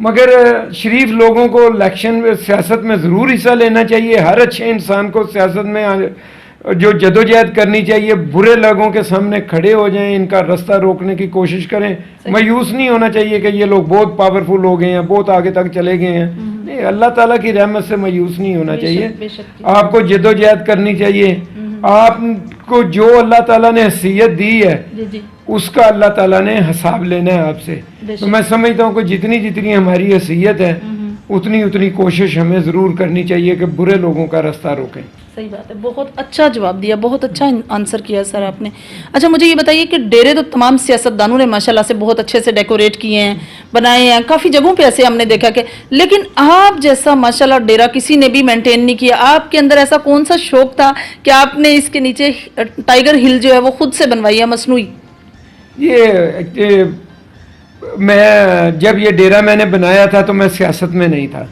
مگر شریف لوگوں کو الیکشن میں سیاست میں ضرور حصہ لینا چاہیے. ہر اچھے انسان کو سیاست میں جو جدوجہد کرنی چاہیے. برے لوگوں کے سامنے کھڑے ہو جائیں, ان کا رستہ روکنے کی کوشش کریں. مایوس نہیں ہونا چاہیے کہ یہ لوگ بہت پاورفل ہو گئے ہیں, بہت آگے تک چلے گئے ہیں. نہیں, اللہ تعالیٰ کی رحمت سے مایوس نہیں ہونا چاہیے. آپ کو جدوجہد کرنی چاہیے. آپ کو جو اللہ تعالیٰ نے حیثیت دی ہے اس کا اللہ تعالیٰ نے حساب لینا ہے آپ سے. تو میں سمجھتا ہوں کہ جتنی ہماری حیثیت ہے اتنی کوشش ہمیں ضرور کرنی چاہیے کہ برے لوگوں کا رستہ روکیں. صحیح بات ہے, بہت اچھا جواب دیا, بہت اچھا آنسر کیا سر آپ نے. اچھا مجھے یہ بتائیے کہ ڈیرے تو تمام سیاستدانوں نے ماشاءاللہ سے بہت اچھے سے ڈیکوریٹ کیے ہیں, بنائے ہیں, کافی جگہوں پہ ایسے ہم نے دیکھا کہ, لیکن آپ جیسا ماشاءاللہ ڈیرا کسی نے بھی مینٹین نہیں کیا. آپ کے اندر ایسا کون سا شوق تھا کہ آپ نے اس کے نیچے ٹائیگر ہل جو ہے وہ خود سے بنوائی ہے مصنوعی؟ یہ میں جب یہ ڈیرا میں نے بنایا تھا تو میں سیاست میں نہیں تھا.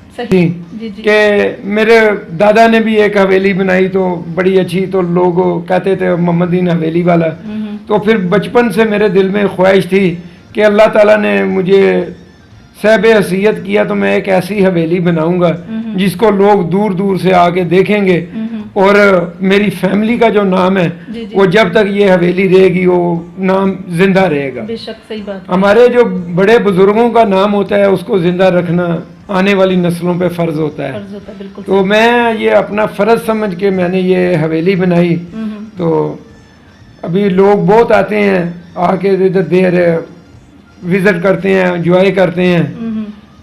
کہ میرے دادا نے بھی ایک حویلی بنائی تو بڑی اچھی, تو لوگ کہتے تھے محمدین حویلی والا. تو پھر بچپن سے میرے دل میں خواہش تھی کہ اللہ تعالیٰ نے مجھے صاحب حیثیت کیا تو میں ایک ایسی حویلی بناؤں گا جس کو لوگ دور دور سے آ کے دیکھیں گے, اور میری فیملی کا جو نام ہے وہ جب تک یہ حویلی رہے گی وہ نام زندہ رہے گا. بے شک صحیح بات. ہمارے جو بڑے بزرگوں کا نام ہوتا ہے اس کو زندہ رکھنا آنے والی نسلوں پہ فرض ہوتا ہے. تو میں یہ اپنا فرض سمجھ کے میں نے یہ حویلی بنائی. تو ابھی لوگ بہت آتے ہیں, آ کے ادھر دیر وزٹ کرتے ہیں, انجوائے کرتے ہیں.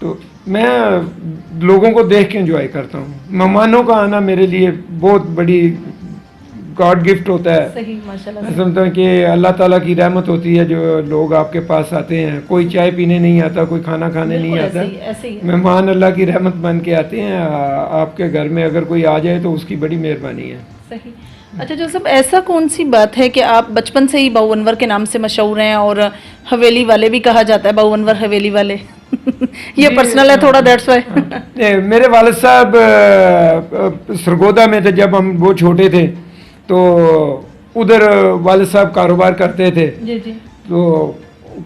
تو میں لوگوں کو دیکھ کے انجوائے کرتا ہوں. مہمانوں کا آنا میرے لیے بہت بڑی گاڈ گفٹ ہوتا ہے. میں سمجھتا ہوں کہ اللہ تعالیٰ کی رحمت ہوتی ہے جو لوگ آپ کے پاس آتے ہیں. کوئی چائے پینے نہیں آتا, کوئی کھانا کھانے نہیں آتا, مہمان اللہ کی رحمت بن کے آتے ہیں آپ کے گھر میں. اگر کوئی آ جائے تو اس کی بڑی مہربانی ہے. صحیح. اچھا جو سب ایسا کون سی بات ہے کہ آپ بچپن سے ہی باؤ انور کے نام سے مشہور ہیں, اور حویلی والے بھی کہا جاتا ہے, باؤ انور حویلی والے. یہ پرسنل ہے تھوڑا, دیٹس وائی. میرے والد صاحب سرگودا میں تھے جب ہم وہ چھوٹے تھے, تو ادھر والد صاحب کاروبار کرتے تھے. تو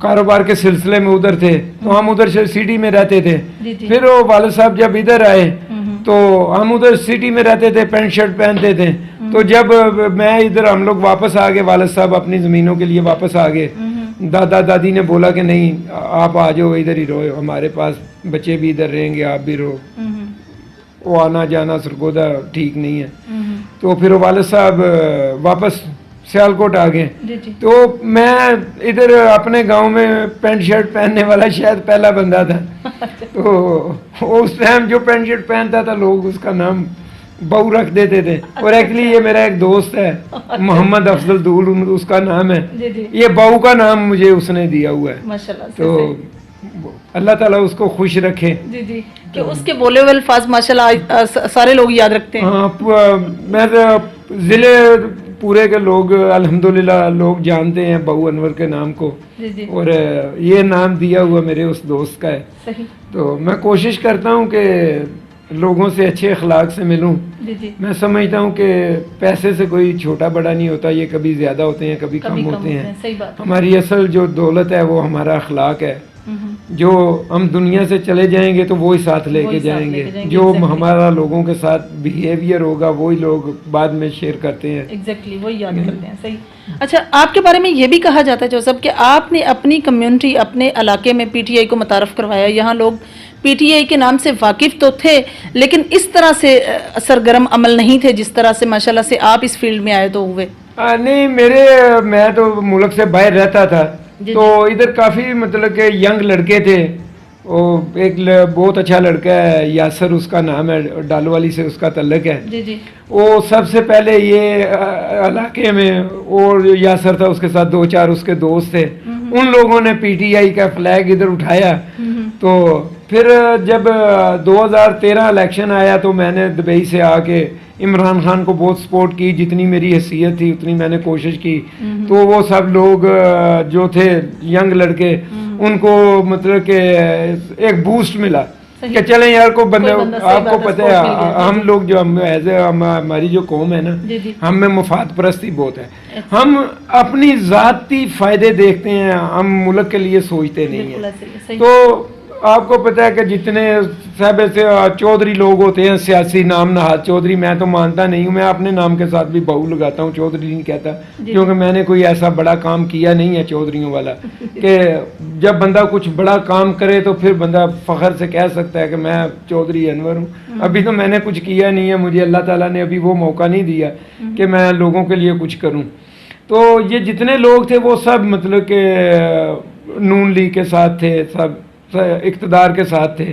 کاروبار کے سلسلے میں ادھر تھے, تو ہم ادھر سٹی میں رہتے تھے. پھر وہ والد صاحب جب ادھر آئے تو ہم ادھر سٹی میں رہتے تھے, پینٹ شرٹ پہنتے تھے. تو جب میں ادھر ہم لوگ واپس آ گئے, والد صاحب اپنی زمینوں کے لیے واپس آ گئے, دادا دادی نے بولا کہ نہیں آپ آ جاؤ, ادھر ہی رہو, ہمارے پاس بچے بھی ادھر رہیں گے, آپ بھی رہو. وہ آنا جانا سرگودا ٹھیک نہیں ہے. تو پھر والد صاحب واپس سیالکوٹ آ گئے. تو میں ادھر اپنے گاؤں میں پینٹ شرٹ پہننے والا شاید پہلا بندہ تھا. تو اس ٹائم جو پینٹ شرٹ پہنتا تھا لوگ اس کا نام بہو رکھ دیتے تھے. اور ایکچولی یہ میرا ایک دوست ہے محمد افضل دول, اس کا نام ہے. یہ بہو کا نام مجھے اس نے دیا ہوا ہے. تو اللہ تعالیٰ اس کو خوش رکھے. کہ اس کے بولے ہوئے الفاظ ماشاءاللہ سارے لوگ یاد رکھتے ہیں. ہاں, میں ضلع پورے کے لوگ الحمدللہ لوگ جانتے ہیں بہو انور کے نام کو. اور یہ نام دیا ہوا میرے اس دوست کا ہے. تو میں کوشش کرتا ہوں کہ لوگوں سے اچھے اخلاق سے ملوں. میں سمجھتا ہوں کہ پیسے سے کوئی چھوٹا بڑا نہیں ہوتا, یہ کبھی زیادہ ہوتے ہیں کبھی کم ہوتے ہیں. ہماری اصل جو دولت ہے وہ ہمارا اخلاق ہے. جو ہم دنیا سے چلے جائیں گے تو وہی ساتھ لے کے جائیں گے. جو ہمارا لوگوں کے ساتھ بیہیویئر ہوگا وہی لوگ بعد میں شیئر کرتے ہیں. ایگزیکٹلی وہی یاد کرتے ہیں. صحیح. اچھا آپ کے بارے میں یہ بھی کہا جاتا ہے جو سب کہ آپ نے اپنی کمیونٹی اپنے علاقے میں پی ٹی آئی کو متعارف کروایا. یہاں لوگ پی ٹی آئی کے نام سے واقف تو تھے لیکن اس طرح سے سرگرم عمل نہیں تھے جس طرح سے ماشاءاللہ سے آپ اس فیلڈ میں آئے تو ہوئے. نہیں, میں تو ملک سے باہر رہتا تھا. تو ادھر کافی مطلب کہ ینگ لڑکے تھے. وہ ایک بہت اچھا لڑکا ہے یاسر, اس کا نام ہے, ڈالو والی سے اس کا تعلق ہے. وہ سب سے پہلے یہ علاقے میں, اور یاسر تھا اس کے ساتھ 2-4 اس کے دوست تھے, ان لوگوں نے پی ٹی آئی کا فلیگ ادھر اٹھایا. تو پھر جب 2013 الیکشن آیا تو میں نے دبئی سے آ کے عمران خان کو بہت سپورٹ کی, جتنی میری حیثیت تھی اتنی میں نے کوشش کی. تو وہ سب لوگ جو تھے ینگ لڑکے, ان کو مطلب کہ ایک بوسٹ ملا کہ چلیں یار کو بندہ, آپ کو پتہ ہے ہم لوگ جو ہماری جو قوم ہے نا, ہم میں مفاد پرستی بہت ہے. ہم اپنی ذاتی فائدے دیکھتے ہیں, ہم ملک کے لیے سوچتے نہیں ہیں. تو آپ کو پتہ ہے کہ جتنے صاحب سے چودھری لوگ ہوتے ہیں سیاسی نام نہاد چودھری، میں تو مانتا نہیں ہوں، میں اپنے نام کے ساتھ بھی بہو لگاتا ہوں، چودھری نہیں کہتا، کیونکہ میں نے کوئی ایسا بڑا کام کیا نہیں ہے چودھریوں والا کہ جب بندہ کچھ بڑا کام کرے تو پھر بندہ فخر سے کہہ سکتا ہے کہ میں چودھری انور ہوں. ابھی تو میں نے کچھ کیا نہیں ہے، مجھے اللہ تعالیٰ نے ابھی وہ موقع نہیں دیا کہ میں لوگوں کے لیے کچھ کروں. تو یہ جتنے لوگ تھے وہ سب مطلب کہ نون لیگ کے ساتھ تھے، سب اقتدار کے ساتھ تھے.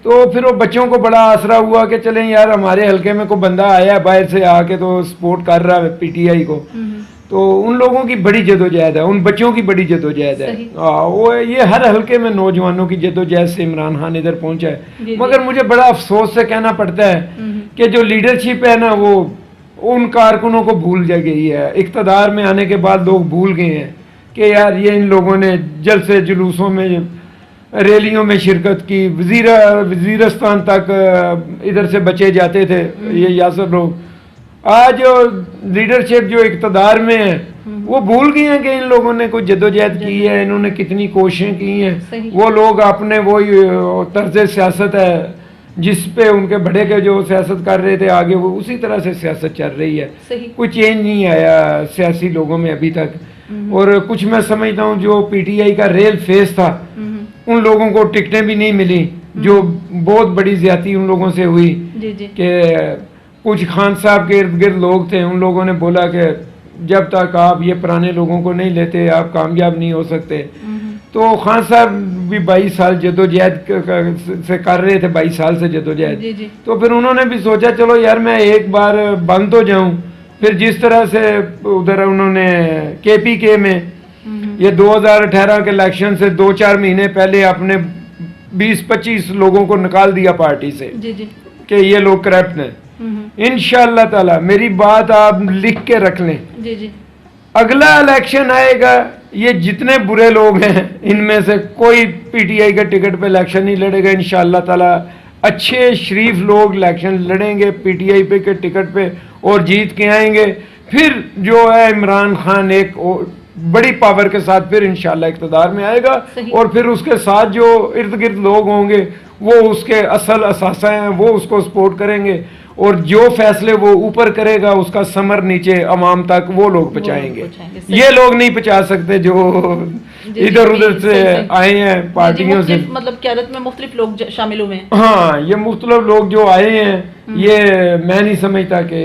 تو پھر وہ بچوں کو بڑا آسرا ہوا کہ چلیں یار ہمارے حلقے میں کوئی بندہ آیا ہے باہر سے آ کے تو سپورٹ کر رہا ہے پی ٹی آئی کو. تو ان لوگوں کی بڑی جدوجہد ہے، ان بچوں کی بڑی جدوجہد ہے. وہ یہ ہر حلقے میں نوجوانوں کی جدوجہد سے عمران خان ادھر پہنچا ہے. مگر مجھے بڑا افسوس سے کہنا پڑتا ہے کہ جو لیڈرشپ ہے نا وہ ان کارکنوں کو بھول جا گئی ہے. اقتدار میں آنے کے بعد لوگ بھول گئے ہیں کہ یار یہ ان لوگوں نے جلسے جلوسوں میں ریلیوں میں شرکت کی، وزیرستان تک ادھر سے بچے جاتے تھے یہ یاسر لوگ. آج لیڈرشپ جو اقتدار میں ہے وہ بھول گئے ہیں کہ ان لوگوں نے کوئی جدوجہد کی ہے، انہوں نے کتنی کوششیں کی ہیں. وہ لوگ اپنے وہی طرز سیاست ہے جس پہ ان کے بڑے کے جو سیاست کر رہے تھے آگے وہ اسی طرح سے سیاست چل رہی ہے. کوئی چینج نہیں آیا سیاسی لوگوں میں ابھی تک. اور کچھ میں سمجھتا ہوں جو پی ٹی آئی کا ریل فیس تھا ان لوگوں کو ٹکٹیں بھی نہیں ملی، جو بہت بڑی زیادتی ان لوگوں سے ہوئی کہ کچھ خان صاحب کے ارد گرد لوگ تھے، ان لوگوں نے بولا کہ جب تک آپ یہ پرانے لوگوں کو نہیں لیتے آپ کامیاب نہیں ہو سکتے. تو خان صاحب بھی 22 سال جدوجہد سے کر رہے تھے، 22 سال سے جدوجہد. تو پھر انہوں نے بھی سوچا چلو یار میں ایک بار بند تو جاؤں. پھر جس طرح سے ادھر انہوں نے کے پی کے میں یہ 2018 کے الیکشن سے 2-4 مہینے پہلے اپنے 20-25 لوگوں کو نکال دیا پارٹی سے کہ یہ لوگ کرپٹ ہیں. انشاءاللہ تعالی میری بات آپ لکھ کے رکھ لیں، اگلا الیکشن آئے گا یہ جتنے برے لوگ ہیں ان میں سے کوئی پی ٹی آئی کے ٹکٹ پہ الیکشن نہیں لڑے گا. انشاءاللہ تعالی اچھے شریف لوگ الیکشن لڑیں گے پی ٹی آئی پہ کے ٹکٹ پہ اور جیت کے آئیں گے. پھر جو ہے عمران خان ایک بڑی پاور کے ساتھ پھر انشاءاللہ اقتدار میں آئے گا. اور پھر اس کے ساتھ جو ارد گرد لوگ ہوں گے وہ اس کے اصل اثاثہ ہیں، وہ اس کو سپورٹ کریں گے اور جو فیصلے وہ اوپر کرے گا اس کا ثمر نیچے عوام تک وہ لوگ پہنچائیں گے. یہ لوگ نہیں پہنچا سکتے جو ادھر ادھر سے آئے ہیں پارٹیوں سے. مطلب قیادت میں مختلف لوگ شامل ہوئے ہیں. ہاں یہ مختلف لوگ جو آئے ہیں یہ میں نہیں سمجھتا کہ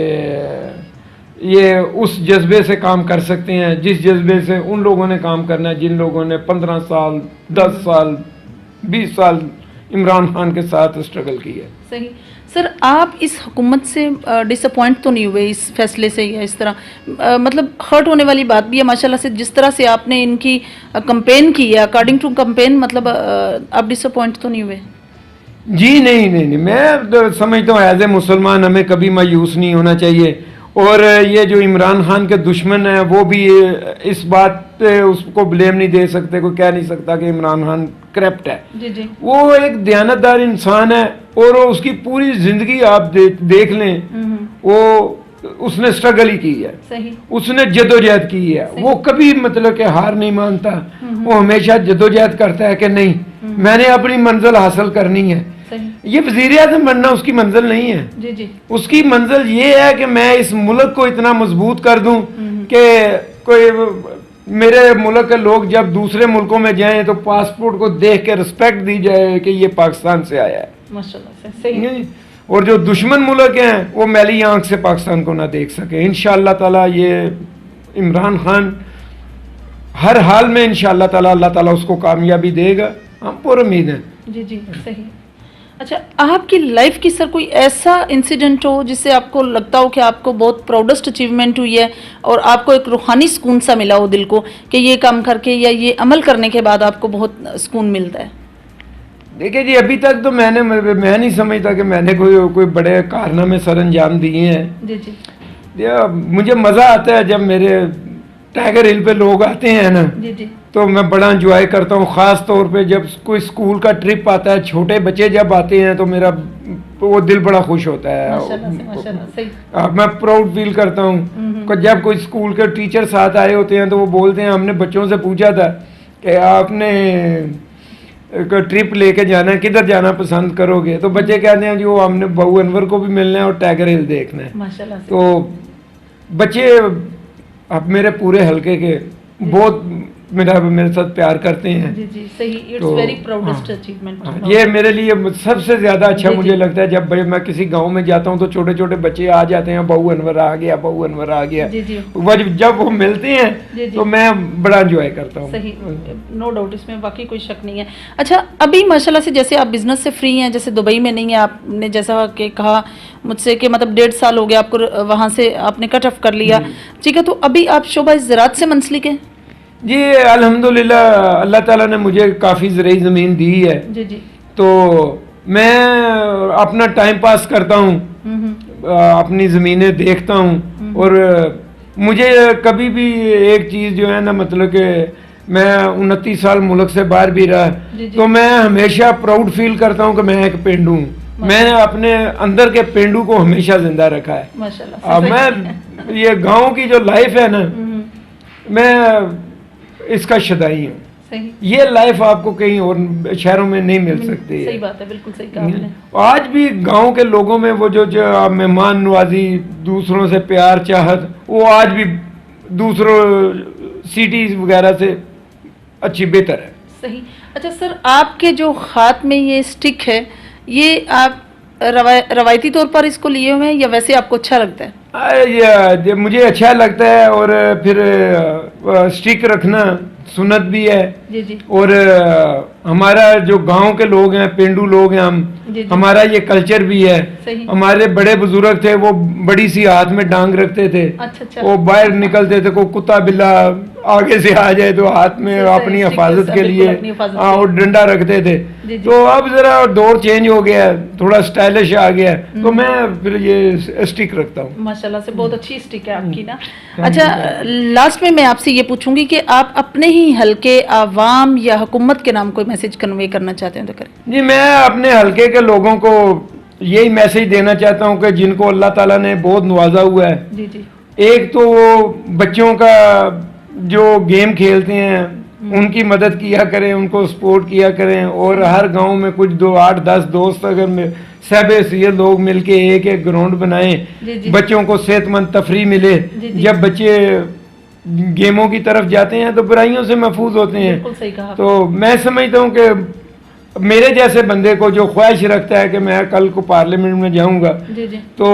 یہ اس جذبے سے کام کر سکتے ہیں جس جذبے سے ان لوگوں نے کام کرنا ہے جن لوگوں نے 15 سال 10 سال 20 سال عمران خان کے ساتھ اسٹرگل کی ہے. صحیح. سر آپ اس حکومت سے ڈس اپوائنٹ تو نہیں ہوئے اس فیصلے سے یا اس طرح مطلب ہرٹ ہونے والی بات بھی ہے ماشاءاللہ سے جس طرح سے آپ نے ان کی کمپین کی ہے اکارڈنگ ٹو کمپین مطلب آپ ڈس اپوائنٹ تو نہیں ہوئے؟ جی نہیں میں سمجھتا ہوں ایز اے مسلمان ہمیں کبھی مایوس نہیں ہونا چاہیے. اور یہ جو عمران خان کے دشمن ہیں وہ بھی اس بات پہ اس کو بلیم نہیں دے سکتے، کوئی کہہ نہیں سکتا کہ عمران خان کرپٹ ہے. وہ ایک دیانتدار انسان ہے اور اس کی پوری زندگی آپ دیکھ لیں وہ اس نے اسٹرگل ہی کی ہے، اس نے جدوجہد کی ہے. وہ کبھی مطلب کہ ہار نہیں مانتا، وہ ہمیشہ جدوجہد کرتا ہے کہ نہیں میں نے اپنی منزل حاصل کرنی ہے. یہ وزیر اعظم بننا اس کی منزل نہیں ہے. اس کی منزل یہ ہے کہ میں اس ملک کو اتنا مضبوط کر دوں کہ کوئی میرے ملک کے لوگ جب دوسرے ملکوں میں جائیں تو پاسپورٹ کو دیکھ کے رسپیکٹ دی جائے کہ یہ پاکستان سے آیا ہے. اور جو دشمن ملک ہیں وہ میلی آنکھ سے پاکستان کو نہ دیکھ سکے. انشاءاللہ تعالی یہ عمران خان ہر حال میں انشاءاللہ تعالی اللہ تعالی اس کو کامیابی دے گا، ہم پر امید ہیں. جی صحیح. اچھا آپ کی لائف کی سر کوئی ایسا انسیڈنٹ ہو جس سے آپ کو لگتا ہو کہ آپ کو بہت پراؤڈسٹ اچیومنٹ ہوئی ہے اور آپ کو ایک روحانی سکون سا ملا ہو دل کو کہ یہ کام کر کے یا یہ عمل کرنے کے بعد آپ کو بہت سکون ملتا ہے؟ دیکھیں جی ابھی تک تو میں نہیں سمجھتا کہ میں نے کوئی بڑے کارنامے سر انجام دیے ہیں. مجھے مزہ آتا ہے جب میرے ٹائیگر ہل پہ لوگ آتے ہیں نا تو میں بڑا انجوائے کرتا ہوں. خاص طور پہ جب کوئی اسکول کا ٹرپ آتا ہے، چھوٹے بچے جب آتے ہیں تو میرا وہ دل بڑا خوش ہوتا ہے. میں پراؤڈ فیل کرتا ہوں. جب کوئی اسکول کے ٹیچر ساتھ آئے ہوتے ہیں تو وہ بولتے ہیں ہم نے بچوں سے پوچھا تھا کہ آپ نے ٹرپ لے کے جانا ہے, کدھر جانا پسند کرو گے؟ تو بچے کہتے ہیں جی وہ ہم نے بہو انور کو بھی ملنا ہے اور ٹائیگر ہل دیکھنا ہے. ماشاءاللہ سے. تو بچے اب میرے پورے حلقے کے بہت میرے ساتھ پیار کرتے ہیں. جی جی صحیح, اٹس ویری پراؤڈسٹ اچیومنٹ. یہ میرے لیے سب سے زیادہ اچھا مجھے لگتا ہے جب میں کسی گاؤں میں جاتا ہوں تو چھوٹے چھوٹے بچے آ جاتے ہیں, بہو انور آ گیا, بہو انور آ گیا. جب وہ ملتے ہیں تو میں بڑا انجوائے کرتا ہوں. صحیح, نو ڈاؤٹ, اس میں باقی کوئی شک نہیں ہے. اچھا ابھی ماشاءاللہ سے جیسے آپ بزنس سے فری ہیں, جیسے دبئی میں نہیں ہیں, آپ نے جیسا کہ کہا مجھ سے کہ مطلب 1.5 سال ہو گیا آپ کو, وہاں سے آپ نے کٹ آف کر لیا, ٹھیک ہے, تو ابھی آپ شعبہ زراعت سے منسلک ہیں؟ جی الحمدللہ اللہ تعالیٰ نے مجھے کافی زرعی زمین دی ہے. جی جی. تو میں اپنا ٹائم پاس کرتا ہوں, اپنی زمینیں دیکھتا ہوں, اور مجھے کبھی بھی ایک چیز جو ہے نا, مطلب کہ میں 29 سال ملک سے باہر بھی رہا, تو میں ہمیشہ پراؤڈ فیل کرتا ہوں کہ میں ایک پینڈو ہوں. میں نے اپنے اندر کے پینڈو کو ہمیشہ زندہ رکھا ہے. ماشاءاللہ. میں یہ گاؤں کی جو لائف ہے نا, میں اس کا شدائی ہوں. یہ لائف آپ کو کہیں اور شہروں میں نہیں مل سکتی. صحیح بات ہے, بالکل صحیح کہا آپ نے. آج بھی گاؤں کے لوگوں میں وہ جو مہمان نوازی, دوسروں سے پیار چاہت, وہ آج بھی دوسروں سٹیز وغیرہ سے اچھی بہتر ہے. صحیح. اچھا سر, آپ کے جو ہاتھ میں یہ اسٹک ہے, یہ آپ روایتی طور پر اس کو لیے ہوئے ہیں یا ویسے آپ کو اچھا لگتا ہے؟ مجھے اچھا لگتا ہے, اور پھر اسٹک رکھنا سنت بھی ہے. جی جی. اور ہمارا جو گاؤں کے لوگ ہیں, پینڈو لوگ ہیں ہم, ہمارا یہ کلچر بھی ہے. ہمارے بڑے بزرگ تھے, وہ بڑی سی ہاتھ میں ڈانگ رکھتے تھے. وہ باہر نکلتے تھے, کوئی کتا بلا آگے سے آ جائے تو ہاتھ میں اپنی حفاظت کے لیے اور ڈنڈا رکھتے تھے. تو اب ذرا دور چینج ہو گیا, تھوڑا اسٹائلش آ گیا, تو میں پھر یہ اسٹک رکھتا ہوں. ماشاءاللہ سے بہت اچھی اسٹک ہے آپ کی نا. اچھا لاسٹ میں آپ سے یہ پوچھوں گی کہ آپ اپنے ہی حلقے, عوام یا حکومت کے نام کوئی میسج کنوے کرنا چاہتے ہیں تو کریں. جی میں اپنے حلقے کے لوگوں کو یہی میسج دینا چاہتا ہوں کہ جن کو اللہ تعالیٰ نے بہت نوازا ہوا ہے. جی جی. ایک تو وہ بچوں کا جو گیم کھیلتے ہیں ان کی مدد کیا کریں, ان کو سپورٹ کیا کریں, اور ہر گاؤں میں کچھ 8-10 دوست اگر صاحب حیثیت لوگ مل کے ایک گراؤنڈ بنائیں, بچوں کو صحت مند تفریح ملے. جب بچے گیموں کی طرف جاتے ہیں تو برائیوں سے محفوظ ہوتے ہیں. تو میں سمجھتا ہوں کہ میرے جیسے بندے کو جو خواہش رکھتا ہے کہ میں کل کو پارلیمنٹ میں جاؤں گا تو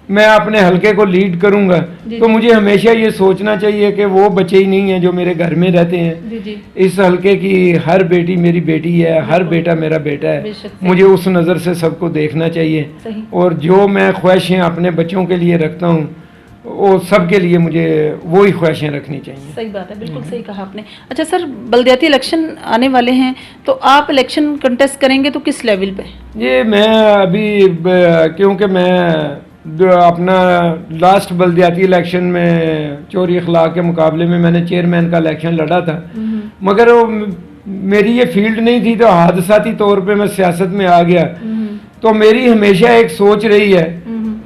میں اپنے حلقے کو لیڈ کروں گا, تو مجھے ہمیشہ یہ سوچنا چاہیے کہ وہ بچے ہی نہیں ہیں جو میرے گھر میں رہتے ہیں. اس حلقے کی ہر بیٹی میری بیٹی ہے, ہر بیٹا میرا بیٹا ہے. مجھے اس نظر سے سب کو دیکھنا چاہیے, اور جو میں خواہشیں اپنے بچوں کے لیے رکھتا ہوں وہ سب کے لیے مجھے وہی خواہشیں رکھنی چاہیے. صحیح بات ہے, بالکل صحیح کہا آپ نے. اچھا سر, بلدیاتی الیکشن آنے والے ہیں, تو آپ الیکشن کنٹیسٹ کریں گے تو کس لیول پہ؟ یہ میں ابھی کیونکہ میں اپنا لاسٹ بلدیاتی الیکشن میں چوری اخلاق کے مقابلے میں نے چیئرمین کا الیکشن لڑا تھا, مگر میری یہ فیلڈ نہیں تھی, تو حادثاتی طور پہ میں سیاست میں آ گیا. تو میری ہمیشہ ایک سوچ رہی ہے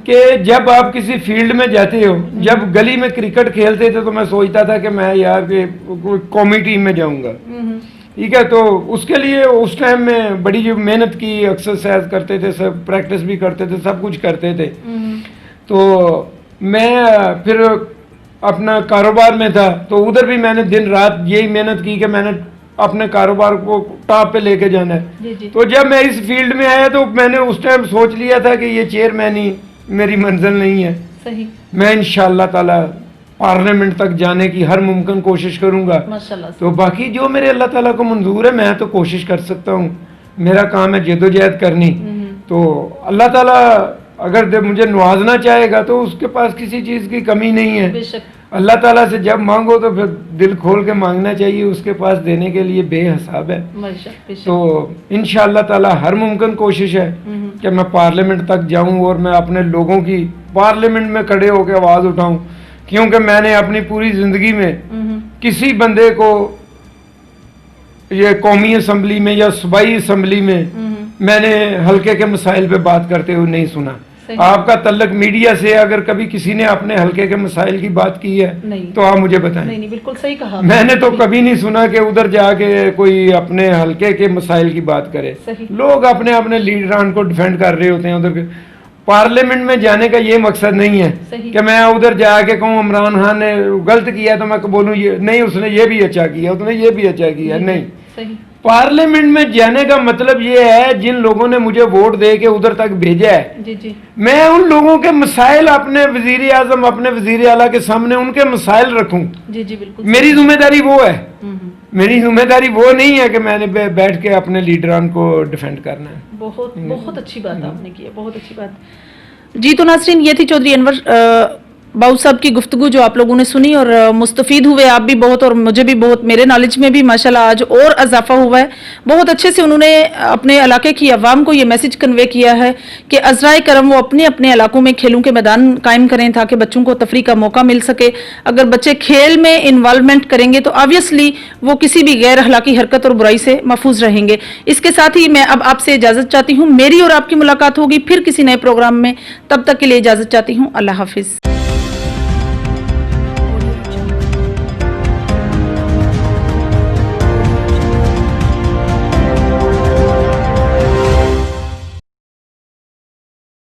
کہ جب آپ کسی فیلڈ میں جاتے ہو, جب گلی میں کرکٹ کھیلتے تھے تو میں سوچتا تھا کہ میں یار کوئی قومی ٹیم میں جاؤں گا, ٹھیک ہے. تو اس کے لیے اس ٹائم میں بڑی جو محنت کی, ایکسرسائز کرتے تھے, سب پریکٹس بھی کرتے تھے, سب کچھ کرتے تھے. تو میں پھر اپنا کاروبار میں تھا, تو ادھر بھی میں نے دن رات یہی محنت کی کہ میں نے اپنے کاروبار کو ٹاپ پہ لے کے جانا ہے. تو جب میں اس فیلڈ میں آیا تو میں نے اس ٹائم سوچ لیا تھا کہ یہ چیئرمین ہی میری منزل نہیں ہے. صحیح. میں انشاءاللہ تعالی پارلیمنٹ تک جانے کی ہر ممکن کوشش کروں گا. تو باقی جو میرے اللہ تعالیٰ کو منظور ہے میں تو کوشش کر سکتا ہوں, میرا کام ہے جدوجہد کرنی. تو اللہ تعالیٰ اگر مجھے نوازنا چاہے گا تو اس کے پاس کسی چیز کی کمی نہیں ہے. اللہ تعالیٰ سے جب مانگو تو پھر دل کھول کے مانگنا چاہیے, اس کے پاس دینے کے لیے بے حساب ہے. تو انشاءاللہ تعالیٰ ہر ممکن کوشش ہے کہ میں پارلیمنٹ تک جاؤں اور میں اپنے لوگوں کی پارلیمنٹ میں کھڑے ہو کے آواز اٹھاؤں, کیونکہ میں نے اپنی پوری زندگی میں کسی بندے کو یہ قومی اسمبلی میں یا صوبائی اسمبلی میں نے حلقے کے مسائل پہ بات کرتے ہوئے نہیں سنا. صحیح۔ آپ کا تعلق میڈیا سے اگر کبھی کسی نے اپنے حلقے کے مسائل کی بات کی ہے نہیں۔ تو آپ مجھے بتائیں۔ نہیں بالکل صحیح کہا میں نے تو کبھی نہیں سنا کہ ادھر جا کے کوئی اپنے حلقے کے مسائل کی بات کرے۔ صحیح۔ لوگ اپنے اپنے لیڈران کو ڈیفینڈ کر رہے ہوتے ہیں ادھر کے۔ پارلیمنٹ میں جانے کا یہ مقصد نہیں ہے صحیح۔ کہ میں ادھر جا کے کہوں عمران خان نے غلط کیا تو میں بولوں یہ نہیں، اس نے یہ بھی اچھا کیا، اس نے یہ بھی اچھا کیا، نہیں۔ صحیح۔ پارلیمنٹ میں جانے کا مطلب یہ ہے جن لوگوں نے مجھے ووٹ دے کے ادھر تک بھیجا ہے، جی جی میں ان لوگوں کے مسائل اپنے وزیر اعظم اپنے وزیر اعلیٰ کے سامنے ان کے مسائل رکھوں۔ جی جی بالکل میری ذمہ داری وہ ہے، ہوں۔ میری ذمہ داری وہ نہیں ہے کہ میں نے بیٹھ کے اپنے لیڈران کو ڈیفینڈ کرنا ہے۔ بہت اچھی بات آپ نے کی ہے، بہت اچھی بات۔ جی تو ناظرین، یہ تھی چودھری انور باؤ صاحب کی گفتگو جو آپ لوگوں نے سنی اور مستفید ہوئے آپ بھی بہت، اور مجھے بھی بہت، میرے نالج میں بھی ماشاءاللہ آج اور اضافہ ہوا ہے۔ بہت اچھے سے انہوں نے اپنے علاقے کی عوام کو یہ میسج کنوے کیا ہے کہ عذرائے کرم وہ اپنے اپنے علاقوں میں کھیلوں کے میدان قائم کریں تاکہ بچوں کو تفریح کا موقع مل سکے۔ اگر بچے کھیل میں انوالومنٹ کریں گے تو آبویسلی وہ کسی بھی غیر اخلاقی حرکت اور برائی سے محفوظ رہیں گے۔ اس کے ساتھ ہی میں اب آپ سے اجازت چاہتی ہوں، میری اور آپ کی ملاقات ہوگی پھر کسی نئے پروگرام میں، تب تک کے لیے اجازت چاہتی ہوں، اللہ حافظ۔